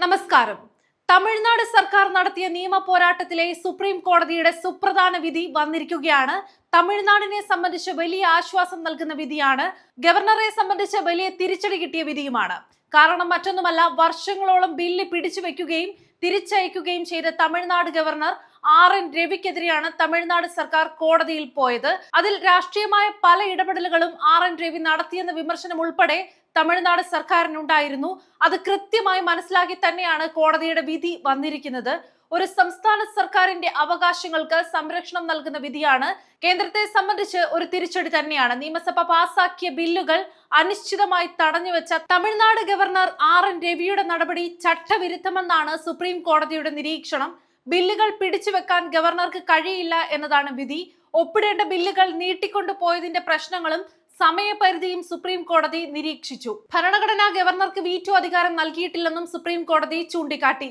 നമസ്കാരം. തമിഴ്നാട് സർക്കാർ നടത്തിയ നിയമ പോരാട്ടത്തിലെ സുപ്രീം കോടതിയുടെ സുപ്രധാന വിധി വന്നിരിക്കുകയാണ്. തമിഴ്നാടിനെ സംബന്ധിച്ച് വലിയ ആശ്വാസം നൽകുന്ന വിധിയാണ്. ഗവർണറെ സംബന്ധിച്ച് വലിയ തിരിച്ചടി കിട്ടിയ വിധിയുമാണ്. കാരണം മറ്റൊന്നുമല്ല, വർഷങ്ങളോളം ബില്ല് പിടിച്ചു വെക്കുകയും തിരിച്ചയക്കുകയും ചെയ്ത തമിഴ്നാട് ഗവർണർ RN രവിക്കെതിരെയാണ് തമിഴ്നാട് സർക്കാർ കോടതിയിൽ പോയത്. അതിൽ രാഷ്ട്രീയമായ പല ഇടപെടലുകളും RN രവി നടത്തിയെന്ന വിമർശനം ഉൾപ്പെടെ തമിഴ്നാട് സർക്കാരിനുണ്ടായിരുന്നു. അത് കൃത്യമായി മനസ്സിലാക്കി തന്നെയാണ് കോടതിയുടെ വിധി വന്നിരിക്കുന്നത്. ഒരു സംസ്ഥാന സർക്കാരിന്റെ അവകാശങ്ങൾക്ക് സംരക്ഷണം നൽകുന്ന വിധിയാണ്. കേന്ദ്രത്തെ സംബന്ധിച്ച് ഒരു തിരിച്ചടി തന്നെയാണ്. നിയമസഭ പാസാക്കിയ ബില്ലുകൾ അനിശ്ചിതമായി തടഞ്ഞുവെച്ച തമിഴ്നാട് ഗവർണർ RN രവിയുടെ നടപടി ചട്ടവിരുദ്ധമെന്നാണ് സുപ്രീം കോടതിയുടെ നിരീക്ഷണം. ബില്ലുകൾ പിടിച്ചുവെക്കാൻ ഗവർണർക്ക് കഴിയില്ല എന്നതാണ് വിധി. ഒപ്പിടേണ്ട ബില്ലുകൾ നീട്ടിക്കൊണ്ടുപോയതിന്റെ പ്രശ്നങ്ങളും സമയപരിധിയും സുപ്രീം കോടതി നിരീക്ഷിച്ചു. ഭരണഘടന ഗവർണർക്ക് വീറ്റോ അധികാരം നൽകിയിട്ടില്ലെന്നും സുപ്രീം കോടതി ചൂണ്ടിക്കാട്ടി.